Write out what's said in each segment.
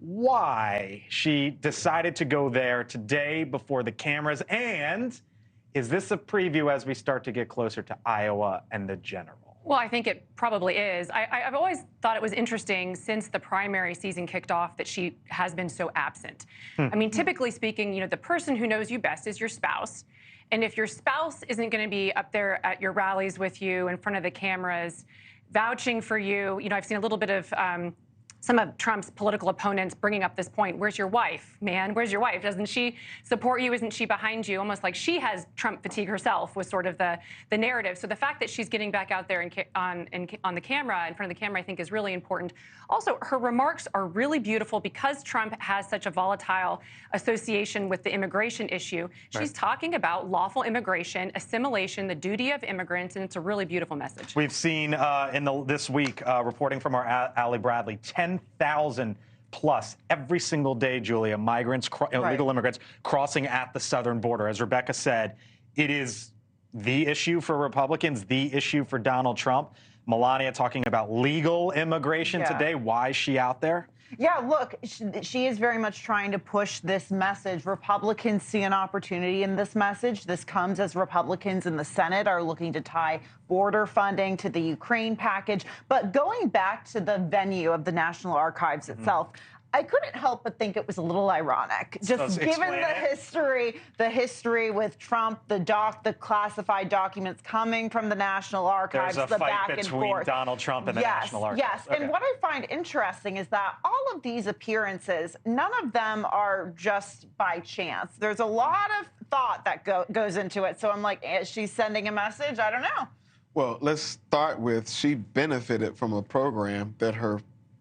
why she decided to go there today before the cameras. And is this a preview as we start to get closer to Iowa and the general? Well, I think it probably is. I've always thought it was interesting since the primary season kicked off that she has been so absent. I mean, typically speaking, the person who knows you best is your spouse. And if your spouse isn't going to be up there at your rallies with you in front of the cameras, vouching for you, I've seen a little bit of some of Trump's political opponents bringing up this point. Where's your wife, man? Where's your wife? Doesn't she support you? Isn't she behind you? Almost like she has Trump fatigue herself was sort of the narrative. So the fact that she's getting back out there on the camera, in front of the camera, I think is really important. Also, her remarks are really beautiful because Trump has such a volatile association with the immigration issue. She's talking about lawful immigration, assimilation, the duty of immigrants, and it's a really beautiful message. We've seen this week, reporting from our Allie Bradley, 10,000 plus every single day, Julia, migrants, illegal immigrants crossing at the southern border. As Rebecca said, it is the issue for Republicans, the issue for Donald Trump. Melania talking about legal immigration today. Why is she out there? Yeah, look, she is very much trying to push this message. Republicans see an opportunity in this message. This comes as Republicans in the Senate are looking to tie border funding to the Ukraine package. But going back to the venue of the National Archives itself, I couldn't help but think it was a little ironic, just given the history with Trump, the classified documents coming from the National Archives, There's a the fight back and between forth. Donald Trump and the National Archives. Yes, and what I find interesting is that all of these appearances, none of them are just by chance. There's a lot of thought that goes into it. So I'm like, is she sending a message? I don't know. Well, let's start with she benefited from a program that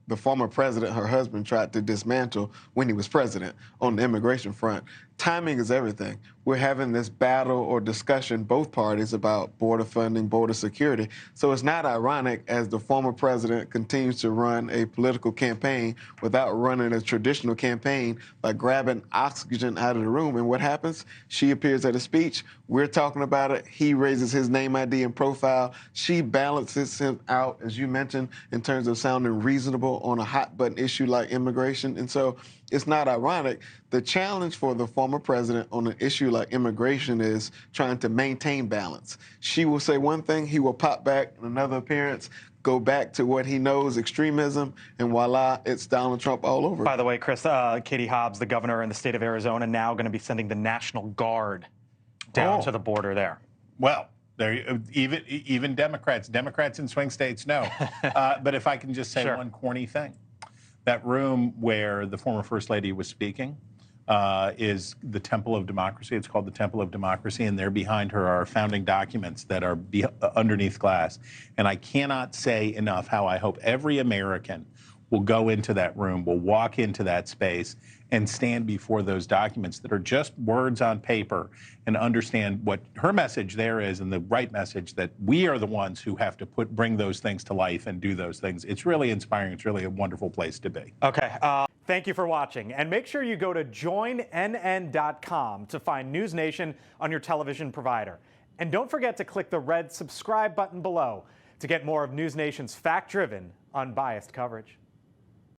the former president, her husband, tried to dismantle when he was president on the immigration front. Timing is everything. We're having this battle or discussion, both parties, about border funding, border security. So it's not ironic as the former president continues to run a political campaign without running a traditional campaign by grabbing oxygen out of the room. And what happens? She appears at a speech. We're talking about it. He raises his name ID and profile. She balances him out, as you mentioned, in terms of sounding reasonable on a hot button issue like immigration. And so it's not ironic. The challenge for the former president on an issue like immigration is trying to maintain balance. She will say one thing, he will pop back in another appearance, go back to what he knows, extremism, and voila, it's Donald Trump all over. By the way, Chris, Katie Hobbs, the governor in the state of Arizona, now going to be sending the National Guard down to the border there. Well, even Democrats in swing states know. But if I can just say one corny thing. That room where the former First Lady was speaking is the Temple of Democracy. It's called the Temple of Democracy, and there behind her are founding documents that are underneath glass. And I cannot say enough how I hope every American will go into that room, will walk into that space, and stand before those documents that are just words on paper and understand what her message there is and the right message that we are the ones who have to bring those things to life and do those things. It's really inspiring. It's really a wonderful place to be. Okay. Thank you for watching. And make sure you go to joinnn.com to find NewsNation on your television provider. And don't forget to click the red subscribe button below to get more of NewsNation's fact-driven, unbiased coverage.